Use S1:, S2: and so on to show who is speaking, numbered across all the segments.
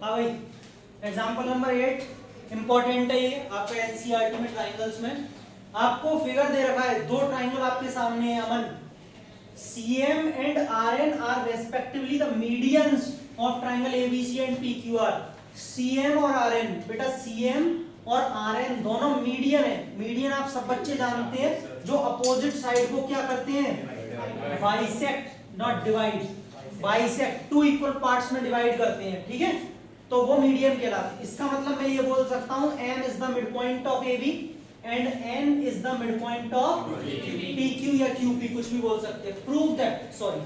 S1: हाँ भाई, example number 8 important है ये आपका एनसीईआरटी में ट्राइंगल्स में। आपको फिगर दे रखा है, दो ट्राइंगल आपके सामने है अमन। CM and RN are respectively the medians of triangle ABC and PQR। CM और RN, बेटा CM और RN दोनों मीडियन है। मीडियन आप सब बच्चे जानते हैं, जो अपोजिट साइड को क्या करते हैं, bisect, not divide, bisect, to equal parts में डिवाइड करते हैं, ठीक है, तो वो मीडियन कहलाते हैं। इसका मतलब मैं ये बोल सकता हूं M is the midpoint of AB and N is the midpoint of PQ या QP, कुछ भी बोल सकते हैं। Prove that, sorry,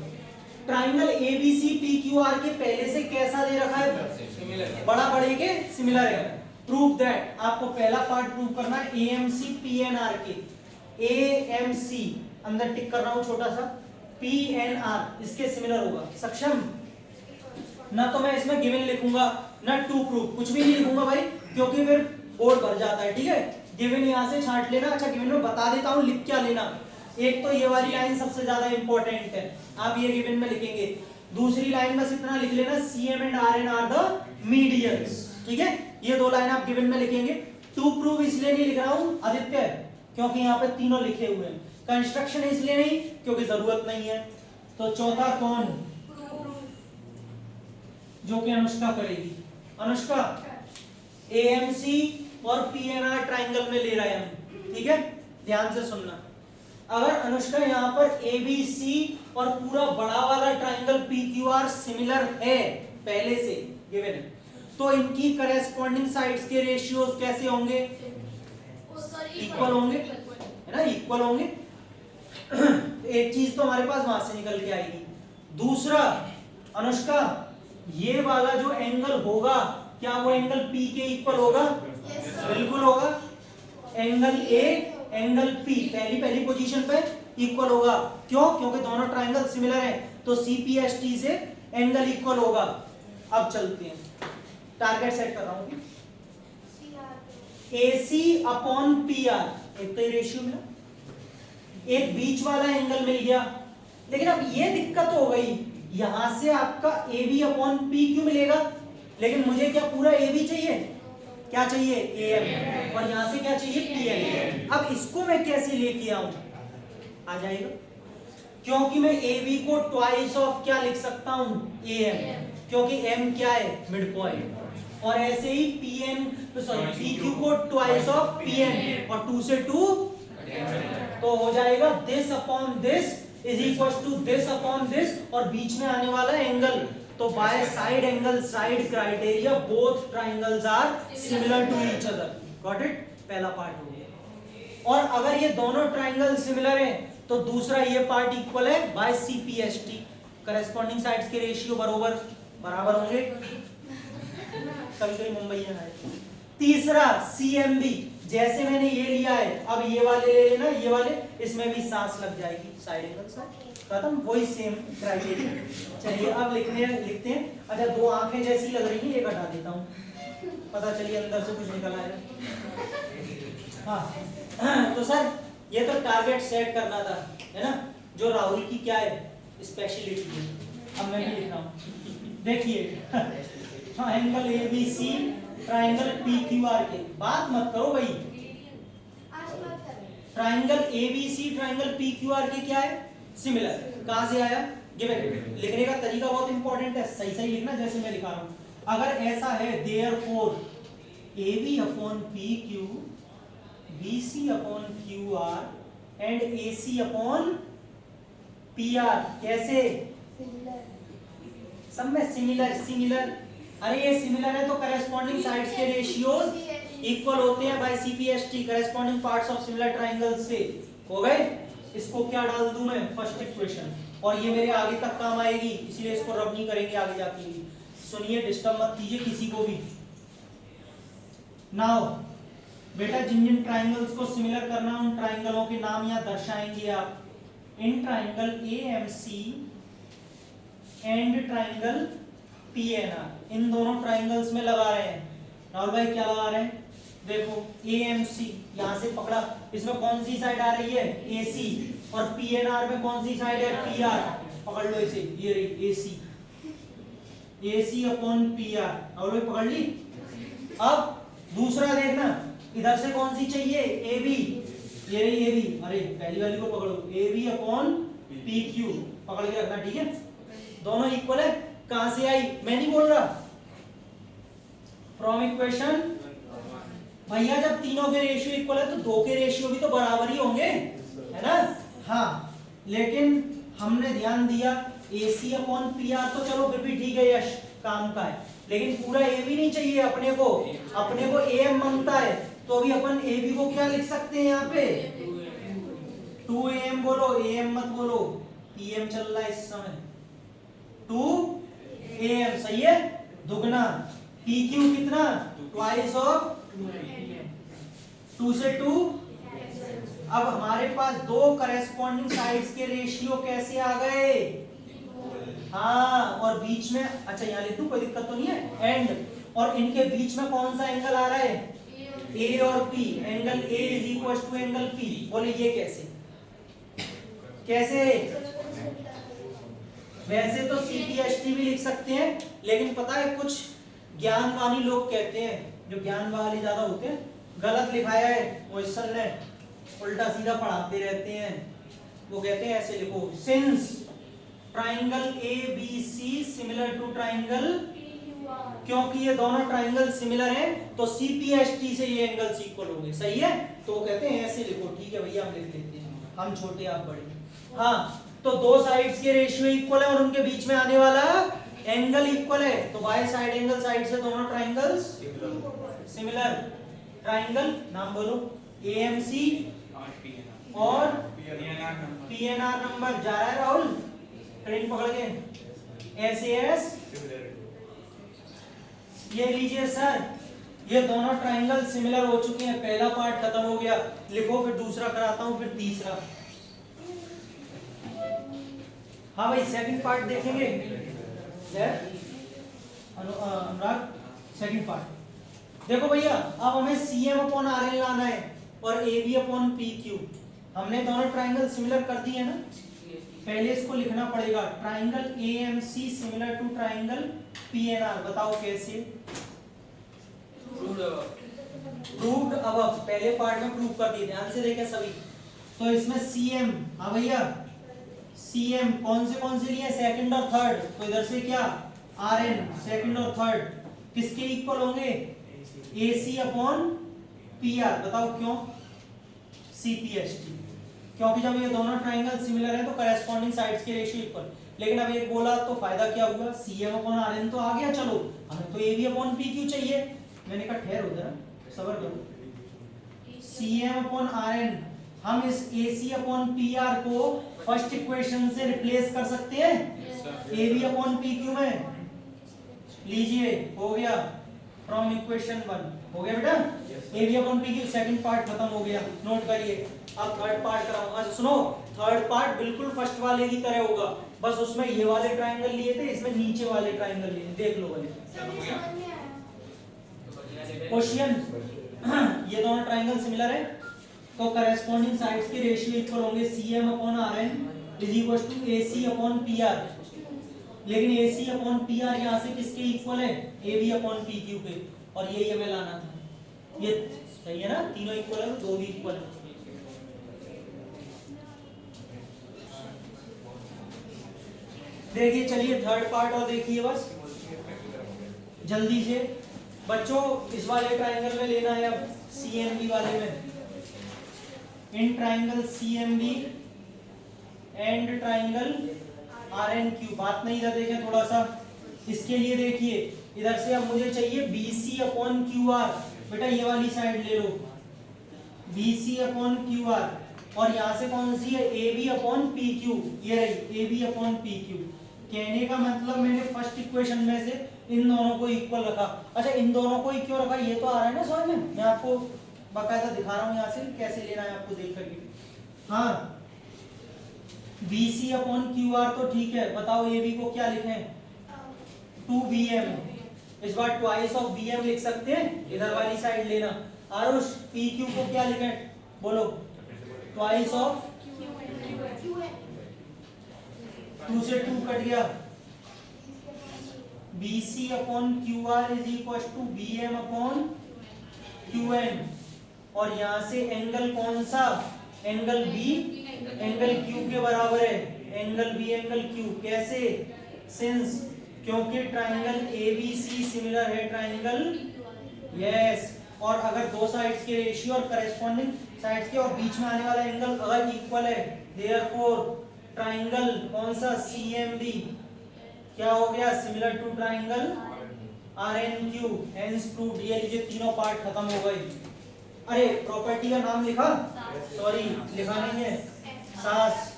S1: triangle ABC PQR के पहले से कैसा दे रखा है, बड़ा बड़े के सिमिलर है। प्रूव दैट, आपको पहला पार्ट प्रूव करना है AMC PNR के, AMC अंदर टिक कर रहा हूं छोटा सा, PNR इसके सिमिलर होगा। सक्षम? ना तो मैं इसमें गिवन लिखूंगा ना टू प्रूव, कुछ भी नहीं लिखूंगा भाई, क्योंकि फिर बोर्ड भर जाता है, ठीक है। गिवन यहां से छांट लेना। अच्छा, गिवन में बता देता हूं लिख क्या लेना। एक तो ये वाली लाइन सबसे ज्यादा इंपॉर्टेंट है, आप ये गिवन में लिखेंगे। दूसरी लाइन बस इतना लिख लेना, CM and RN are the medians, ठीक है। ये दो लाइन आप गिवन में लिखेंगे। टू प्रूव इसलिए नहीं लिख रहा हूं आदित्य, क्योंकि यहाँ पे तीनों लिखे हुए हैं। कंस्ट्रक्शन इसलिए नहीं, क्योंकि जरूरत नहीं है। तो चौथा कौन, जो कि अनुष्का करेगी। अनुष्का, AMC और PNR ट्राइंगल में ले रहे हैं हम, ठीक है, ध्यान से सुनना। अगर अनुष्का यहाँ पर ABC और पूरा बड़ा वाला ट्राइंगल PQR सिमिलर है, पहले से गिवन है, तो इनकी करेस्पॉन्डिंग साइड्स के रेशियोज कैसे होंगे, इक्वल होंगे, है ना, इक्वल होंगे। एक चीज तो हमारे पास वहां से निकल के आएगी। दूसरा, अनुष्का, ये वाला जो एंगल होगा, क्या वो एंगल P के इक्वल होगा? बिल्कुल होगा। एंगल A एंगल P पहली पोजीशन पे इक्वल होगा। क्यों? क्योंकि दोनों ट्राइंगल सिमिलर हैं, तो CPST से एंगल इक्वल होगा। अब चलते हैं, टारगेट सेट कर रहा हूं, AC अपॉन PR, एक तो ये रेशियो मिला, एक बीच वाला एंगल मिल गया। लेकिन अब ये दिक्कत हो गई, यहां से आपका AB अपॉन PQ मिलेगा, लेकिन मुझे क्या पूरा AB चाहिए, क्या चाहिए, AM, और यहां से क्या चाहिए, PN। अब इसको मैं कैसे लेके आऊं, आ जाएगा, क्योंकि मैं AB को ट्वाइस ऑफ क्या लिख सकता हूं, AM, क्योंकि M क्या है, मिड पॉइंट। और ऐसे ही PQ को ट्वाइस ऑफ PN, और 2 से 2, तो हो जाएगा this upon this is equal to this upon this, और बीच में आने वाला एंगल, तो by side angle side criteria both triangles are similar to each other. Got it? पहला पार्ट हो गया। और अगर ये दोनों ट्राइंगल सिमिलर हैं, तो दूसरा ये पार्ट इक्वल है बाय CPST, करेस्पॉन्डिंग साइड्स के रेशियो बराबर होंगे। कभी मुंबई में आए। तीसरा CMB, जैसे मैंने ये लिया है, अब ये वाले ले लेना, ये वाले, इसमें भी सांस लग जाएगी, साइड एंगल से खत्म, वही सेम क्राइटेरिया। चलिए अब लिखते हैं। अच्छा, दो आंखें जैसी लग रही हैं, एक हटा देता हूँ, पता चलिए अंदर से कुछ निकल आएगा। हाँ, तो सर ये तो टारगेट सेट करना था, है ना, जो राहुल की क्या है, स्पेशलिटी है। अब मैं भी लिख रहा हूँ, देखिए, एंगल ABC ट्राइंगल PQR के, बात मत करो भाई, ट्राइंगल ABC ट्राइंगल PQR के क्या है, सिमिलर। कहां से आया, गिवन। लिखने का तरीका बहुत इंपॉर्टेंट है, सही सही लिखना जैसे मैं लिखा रहा हूं। अगर ऐसा है, therefore AB upon PQ, BC upon QR and AC upon PR, कैसे, सब में सिमिलर। अरे ये सिमिलर है तो करेस्पॉन्डिंग साइड्स के रेशियोज इक्वल होते हैं by CPST, corresponding parts of similar triangles से। हो गए? इसको क्या डाल दूं मैं, फर्स्ट इक्वेशन, और ये मेरे आगे तक काम आएगी, इसलिए इसको रब नहीं करेंगे आगे जाके। सुनिए, डिस्टर्ब मत कीजिए किसी को भी। नाउ बेटा, जिन जिन ट्राइंगल्स को सिमिलर करना, उन ट्राइंगलों के नाम यहाँ दर्शाएंगे आप। In triangle AMC and triangle PNR, इन दोनों ट्राइंगल्स में लगा रहे हैं। राहुल भाई क्या लगा रहे हैं, देखो, AMC यहां से पकड़ा, इसमें कौन सी साइड आ रही है, AC, और PNR में कौन सी साइड है, PR, पकड़ लो इसे, ये रही AC, AC अपॉन PR। और पकड़ ली। अब दूसरा देखना, इधर से कौन सी चाहिए, AB, ये रही AB, अरे पहली वाली को पकड़ो, AB अपॉन PQ, पकड़ के रखना, ठीक है। दोनों इक्वल है, कहां से आई, मैं नहीं बोल रहा, फ्रॉम इक्वेशन। भैया जब तीनों के रेशियो इक्वल है तो दो के रेशियो भी तो बराबर ही होंगे, है ना। हाँ, लेकिन हमने ध्यान दिया AC अपॉन PR तो चलो फिर भी ठीक है, यश काम का है, लेकिन पूरा A भी नहीं चाहिए अपने को AM मांगता है, तो अभी अपन AB को क्या लिख सकते हैं यहाँ पे, 2AM बोलो, AM मत बोलो, PM चल रहा है इस समय, 2AM सही है, दुगना, PQ कितना, ट्वाइस ऑफ 2 से 2। अब हमारे पास दो करेस्पॉन्डिंग साइड्स के रेशियो कैसे आ गए, हाँ, और बीच में, अच्छा यहाँ लिख दूं, कोई दिक्कत तो नहीं है, एंड, और इनके बीच में कौन सा एंगल आ रहा है, A और P, angle A is equal to angle P। बोले ये कैसे, कैसे, वैसे तो CPST भी लिख सकते हैं, लेकिन पता है कुछ ज्ञानवानी लोग कहते हैं, जो ज्ञान वाले ज्यादा होते हैं, गलत लिखाया है क्वेश्चन ने, उल्टा सीधा पढ़ाते रहते हैं, वो कहते हैं ऐसे लिखो, since triangle ABC similar to triangle, क्योंकि ये दोनों ट्राइंगल सिमिलर हैं तो CPST से ये एंगल्स इक्वल होंगे, सही है, तो वो कहते हैं ऐसे लिखो, ठीक है भैया, हम लिख लेते हैं, हम छोटे आप बड़े। हाँ, तो दो साइड्स के रेशियो इक्वल है और उनके बीच में आने वाला एंगल इक्वल है, तो बाय साइड एंगल साइड से दोनों ट्राइंगल्स सिमिलर। ट्राइंगल नाम बोलो, AMC और PNR नंबर जा रहा है राहुल, ट्रेन पकड़ के, SAS, ये लीजिए सर, ये दोनों ट्राइंगल सिमिलर हो चुके हैं, पहला पार्ट खत्म हो गया, लिखो फिर दूसरा कराता हूं, फिर तीसरा। हाँ भाई, सेकंड पार्ट देखेंगे, अनुराग, सेकंड पार्ट देखो भैया। अब हमें CM अपॉन RN लाना है और AB अपॉन PQ, हमने दोनों ट्राइंगल सिमिलर कर दिए ना, पहले इसको लिखना पड़ेगा, triangle AMC similar to triangle PNR, बताओ कैसे, प्रूव्ड अबव, पहले पार्ट में प्रूव कर दिए, ध्यान से देखें सभी। तो इसमें CM, हाँ भैया, CM कौन से लिए, सेकंड और थर्ड, तो इधर से क्या, RN सेकंड और थर्ड किसके इक्वल होंगे, AC अपॉन PR, बताओ क्यों, CPST, क्योंकि जब ये दोनों ट्राइंगल सिमिलर हैं तो करेस्पॉन्डिंग साइड्स के रेशियो इक्वल। लेकिन अब एक बोला तो फायदा क्या हुआ, CM अपॉन RN तो आ गया, चलो हमें तो AB अपॉन PQ चाहिए, मैंने कहा ठहर हो जरा, सब्र करो, CM अपॉन RN, हम इस AC अपॉन PR को फर्स्ट इक्वेशन से रिप्लेस कर सकते हैं, AB अपॉन PQ में, लीजिए हो गया, फ्रॉम इक्वेशन 1 हो गया बेटा, AB upon PQ, second part खत्म हो गया, नोट करिए। अब थर्ड पार्ट कराऊं, अच्छा सुनो, थर्ड पार्ट बिल्कुल फर्स्ट वाले की तरह होगा, बस उसमें ये वाले ट्राइंगल लिए थे, इसमें नीचे वाले ट्राइंगल लिए, देख लो वाले क्वेश्चन। ये दोनों ट्राइंगल सिमिलर है तो करेस्पॉन्डिंग साइड्स के रेशियो इक्वल होंगे, CM upon RN is equal to AC upon PR, लेकिन AC अपॉन PR यहाँ से किसके इक्वल है, AB अपॉन PQ के, और यही हमें लाना था, ये सही है ना, तीनों इक्वल है तो दो भी इक्वल है। देखिए चलिए थर्ड पार्ट और देखिए बस जल्दी से बच्चों, इस वाले ट्राइंगल में लेना है अब CMB वाले में, in triangle CMB and triangle RNQ, बात नहीं इधर देखें थोड़ा सा, इसके लिए देखिए इधर से अब मुझे चाहिए BC अपॉन QR, बेटा ये वाली साइड ले लो, BC अपॉन QR, और यहाँ से कौन सी है, AB अपॉन PQ, ये रही AB अपॉन PQ। कहने का मतलब मैंने फर्स्ट इक्वेशन में से इन दोनों को इक्वल रखा। अच्छा इन दोनों को क्यों रखा, ये तो आ रहा है ना समझ में, मैं आपको बाकायदा दिखा रहा हूँ यहाँ से कैसे लेना है आपको देख करके। हाँ BC अपॉन QR तो ठीक है, बताओ AB को क्या लिखें, 2BM, इस बार ट्वाइस ऑफ BM लिख सकते हैं, इधर वाली साइड लेना। आरुष PQ को क्या लिखें, बोलो, ट्वाइस ऑफ, 2 से 2 कट गया, BC upon QR is equal to BM upon QN, और यहाँ से एंगल कौन सा, एंगल B एंगल Q के बराबर है, एंगल B एंगल Q। कैसे, सिंस क्योंकि ट्राइंगल ABC सिमिलर है ट्राइंगल, यस, और अगर दो साइड्स के रेशियो और करस्पॉन्डिंग साइड्स के और बीच में आने वाला एंगल अगर इक्वल है, देयरफॉर ट्राइंगल कौन सा CMB क्या हो गया, similar to triangle RNQ, hence proved. ये लीजिए तीनों पार्ट खत्म हो गए। अरे प्रॉपर्टी का नाम लिखा, सॉरी लिखा नहीं है, सास,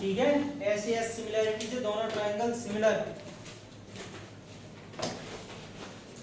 S1: ठीक है। ऐसे सिमिलरिटी से दोनों ट्राइंगल सिमिलर